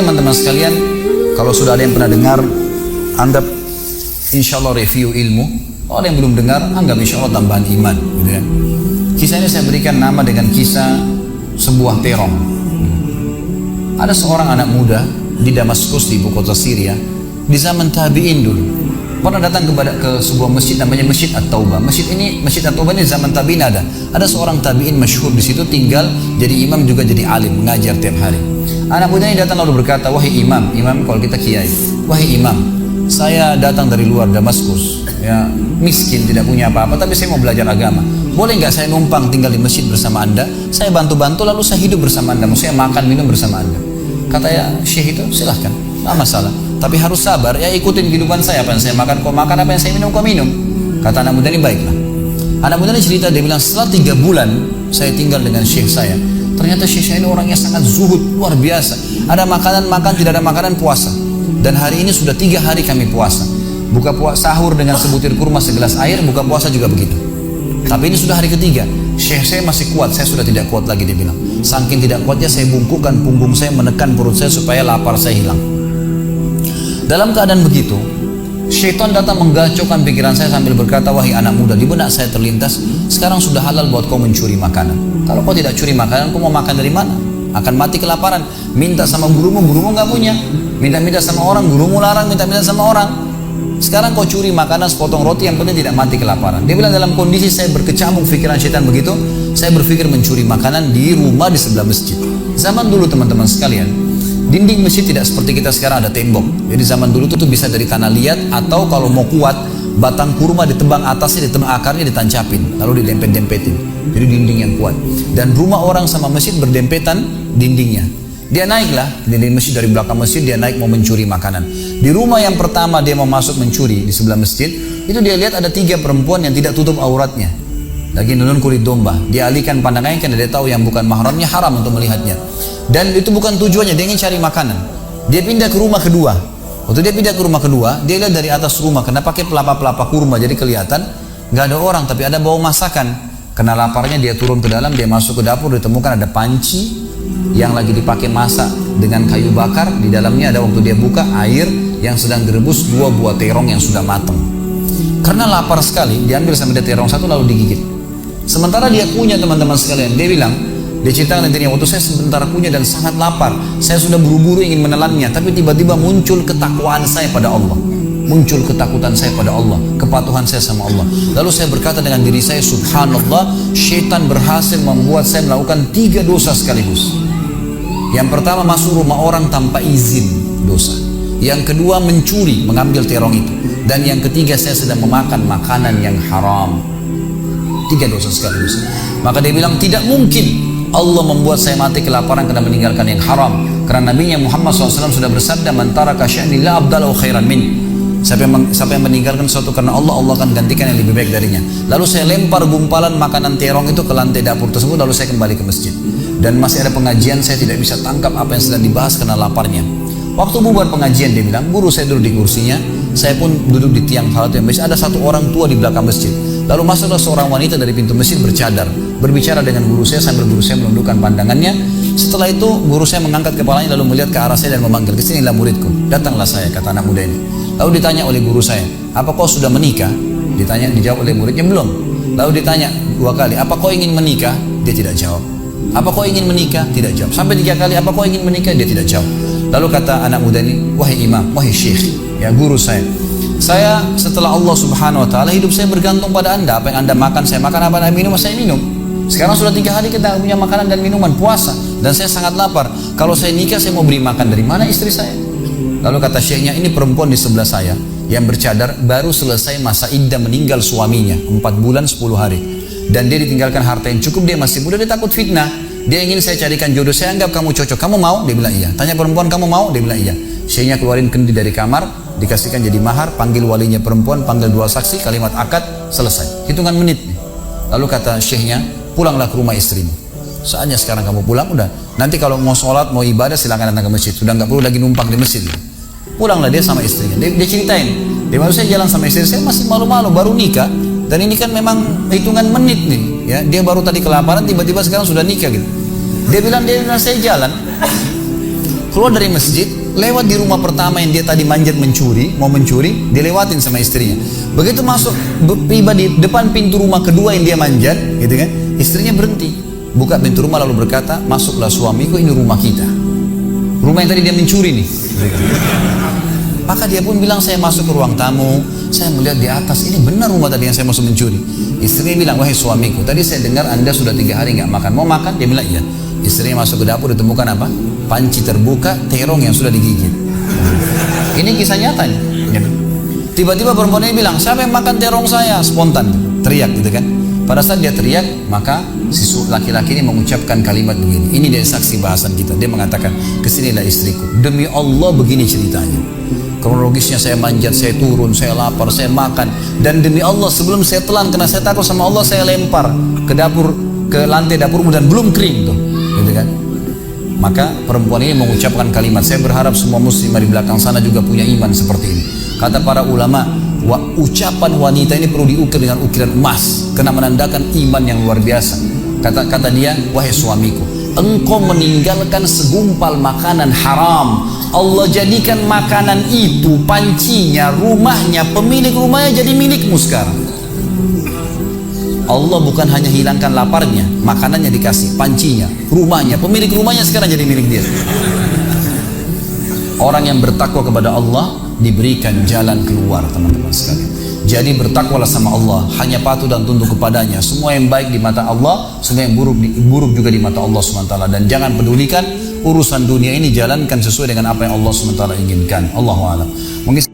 teman-teman sekalian, kalau sudah ada yang pernah dengar, anggap insya Allah review ilmu. Kalau ada yang belum dengar, anggap insya Allah tambahan iman, gitu ya. Kisah ini saya berikan nama dengan kisah sebuah terong. Ada seorang anak muda di Damaskus, di ibu kota Syria, di zaman tabi'in dulu, pernah datang ke sebuah masjid namanya Masjid At-Taubah. Masjid At-Taubah ini zaman tabi'in ada. Ada seorang tabi'in masyhur di situ tinggal, jadi imam juga jadi alim, mengajar tiap hari. Anak muda ini datang lalu berkata, "Wahai imam," imam kalau kita kiai, "Wahai imam, saya datang dari luar Damaskus, ya miskin, tidak punya apa-apa, tapi saya mau belajar agama. Boleh nggak saya numpang tinggal di masjid bersama anda? Saya bantu-bantu lalu saya hidup bersama anda, maksudnya makan minum bersama anda." Kata ya syekh itu, silahkan, nggak masalah. Tapi harus sabar, ya ikutin kehidupan saya, apa yang saya makan kau makan, apa yang saya minum kau minum. Kata anak muda ini, baiklah. Anak muda ini cerita, dia bilang setelah 3 bulan saya tinggal dengan syekh saya. Ternyata syekh saya ini orangnya sangat zuhud, luar biasa. Ada makanan makan, tidak ada makanan puasa. Dan hari ini sudah 3 hari kami puasa. Buka puasa sahur dengan sebutir kurma segelas air, buka puasa juga begitu. Tapi ini sudah hari ketiga, syekh saya masih kuat, saya sudah tidak kuat lagi, dia bilang. Saking tidak kuatnya saya bungkukkan punggung saya, menekan perut saya supaya lapar saya hilang. Dalam keadaan begitu, syaitan datang menggacaukan pikiran saya sambil berkata, "Wahai anak muda," di benak saya terlintas, "sekarang sudah halal buat kau mencuri makanan. Kalau kau tidak curi makanan, kau mau makan dari mana? Akan mati kelaparan. Minta sama gurumu, gurumu nggak punya. Minta-minta sama orang, gurumu larang minta-minta sama orang. Sekarang kau curi makanan sepotong roti, yang penting tidak mati kelaparan." Dia bilang dalam kondisi saya berkecamuk pikiran syaitan begitu, saya berpikir mencuri makanan di rumah di sebelah masjid. Zaman dulu teman-teman sekalian, dinding masjid tidak seperti kita sekarang ada tembok. Jadi zaman dulu itu bisa dari tanah liat, atau kalau mau kuat, batang kurma ditebang atasnya, ditebang akarnya, ditancapin, lalu didempet-dempetin. Jadi dinding yang kuat. Dan rumah orang sama masjid berdempetan dindingnya. Dia naiklah dinding masjid, dari belakang masjid dia naik mau mencuri makanan. Di rumah yang pertama dia mau masuk mencuri di sebelah masjid, itu dia lihat ada 3 perempuan yang tidak tutup auratnya, lagi nunun kulit domba. Dia alihkan pandangannya karena dia tahu yang bukan mahramnya haram untuk melihatnya. Dan itu bukan tujuannya, dia ingin cari makanan. Dia pindah ke rumah kedua. Waktu dia pindah ke rumah kedua, dia lihat dari atas rumah kena pakai pelapa-pelapa kurma, jadi kelihatan nggak ada orang, tapi ada bau masakan. Kena laparnya dia turun ke dalam, dia masuk ke dapur, ditemukan ada panci yang lagi dipakai masak dengan kayu bakar. Di dalamnya ada, waktu dia buka, air yang sedang direbus 2 buah terong yang sudah matang. Karena lapar sekali, diambil sama dia terong 1 lalu digigit. Sementara dia punya, teman-teman sekalian, dia bilang, dia ceritakan intinya, waktu saya sebentar punya dan sangat lapar, saya sudah buru-buru ingin menelannya, tapi tiba-tiba muncul ketakwaan saya pada Allah, muncul ketakutan saya pada Allah, kepatuhan saya sama Allah. Lalu saya berkata dengan diri saya, subhanallah, syaitan berhasil membuat saya melakukan 3 dosa sekaligus. Yang pertama, masuk rumah orang tanpa izin, dosa. Yang kedua, mencuri, mengambil terong itu. Dan yang ketiga, saya sedang memakan makanan yang haram. 3 dosa sekaligus. Maka dia bilang, tidak mungkin Allah membuat saya mati kelaparan karena meninggalkan yang haram. Karena Nabi Muhammad SAW sudah bersabda, "Man taraka sya'ni la abdalahu khairan min." Siapa yang meninggalkan sesuatu karena Allah, Allah akan gantikan yang lebih baik darinya. Lalu saya lempar gumpalan makanan terong itu ke lantai dapur tersebut, lalu saya kembali ke masjid. Dan masih ada pengajian, saya tidak bisa tangkap apa yang sedang dibahas karena laparnya. Waktu bubar pengajian, dia bilang, guru saya duduk di kursinya, saya pun duduk di tiang salat yang masjid. Ada satu orang tua di belakang masjid. Lalu masuklah seorang wanita dari pintu masjid bercadar, berbicara dengan guru saya sambil guru saya menundukkan pandangannya. Setelah itu guru saya mengangkat kepalanya lalu melihat ke arah saya dan memanggil, "Kesinilah muridku." Datanglah saya, kata anak muda ini. Lalu ditanya oleh guru saya, "Apa kau sudah menikah?" Dijawab oleh muridnya, "Belum." Lalu ditanya 2 kali, "Apa kau ingin menikah?" Dia tidak jawab. "Apa kau ingin menikah?" Tidak jawab. Sampai 3 kali, "Apa kau ingin menikah?" Dia tidak jawab. Lalu kata anak muda ini, "Wahai imam, wahai syekh, ya guru saya setelah Allah subhanahu wa ta'ala, hidup saya bergantung pada anda. Apa yang anda makan, saya makan. Apa anda minum, saya minum. Sekarang sudah 3 hari kita punya makanan dan minuman, puasa. Dan saya sangat lapar. Kalau saya nikah, saya mau beri makan dari mana istri saya?" Lalu kata syekhnya, "Ini perempuan di sebelah saya yang bercadar, baru selesai masa iddah meninggal suaminya, 4 bulan 10 hari. Dan dia ditinggalkan harta yang cukup, dia masih muda, dia takut fitnah. Dia ingin saya carikan jodoh, saya anggap kamu cocok. Kamu mau?" Dia bilang iya. Tanya perempuan, "Kamu mau?" Dia bilang iya. Syekhnya keluarin kendi dari kamar, dikasihkan jadi mahar, panggil walinya perempuan, panggil 2 saksi, kalimat akad, selesai. Hitungan menit nih. Lalu kata syekhnya, "Pulanglah ke rumah istrimu. Saatnya sekarang kamu pulang, udah. Nanti kalau mau sholat, mau ibadah, silakan datang ke masjid. Sudah nggak perlu lagi numpang di masjid." Pulanglah dia sama istrinya. Dia ceritain, "Dia baru saya jalan sama istri saya, masih malu-malu, baru nikah. Dan ini kan memang hitungan menit nih, ya. Dia baru tadi kelaparan, tiba-tiba sekarang sudah nikah gitu." Dia bilang, "Dia saya jalan, keluar dari masjid, lewat di rumah pertama yang dia tadi manjat mencuri, mau mencuri, dilewatin sama istrinya. Begitu masuk, tiba di depan pintu rumah kedua yang dia manjat, gitu kan, istrinya berhenti, buka pintu rumah lalu berkata, masuklah suamiku, ini rumah kita, rumah yang tadi dia mencuri nih. Maka dia pun bilang, saya masuk ke ruang tamu, saya melihat di atas, ini benar rumah tadi yang saya masuk mencuri. Istrinya bilang, wahai suamiku, tadi saya dengar anda sudah 3 hari nggak makan, mau makan? Dia bilang iya. Istrinya masuk ke dapur, ditemukan apa? Panci terbuka, terong yang sudah digigit. Ini kisah nyatanya. Tiba-tiba perempuan ini bilang, siapa yang makan terong saya? Spontan, teriak gitu kan. Pada saat dia teriak, maka si laki-laki ini mengucapkan kalimat begini. Ini dia saksi bahasan kita. Dia mengatakan, kesinilah istriku. Demi Allah begini ceritanya. Kronologisnya saya manjat, saya turun, saya lapar, saya makan. Dan demi Allah sebelum saya telan, karena saya takut sama Allah, saya lempar ke dapur, ke lantai dapurmu dan belum kering tuh. Gitu kan? Maka perempuan ini mengucapkan kalimat, saya berharap semua muslimah di belakang sana juga punya iman seperti ini. Kata para ulama, ucapan wanita ini perlu diukir dengan ukiran emas, karena menandakan iman yang luar biasa. Kata dia, wahai suamiku, engkau meninggalkan segumpal makanan haram, Allah jadikan makanan itu, pancinya, rumahnya, pemilik rumahnya jadi milikmu sekarang. Allah bukan hanya hilangkan laparnya, makanannya dikasih, pancinya, rumahnya, pemilik rumahnya sekarang jadi milik dia. Orang yang bertakwa kepada Allah diberikan jalan keluar, teman-teman sekalian. Jadi bertakwalah sama Allah, hanya patuh dan tunduk kepadanya. Semua yang baik di mata Allah, semua yang buruk juga di mata Allah SWT. Dan jangan pedulikan urusan dunia ini, jalankan sesuai dengan apa yang Allah SWT inginkan. Allahu a'lam. Mungkin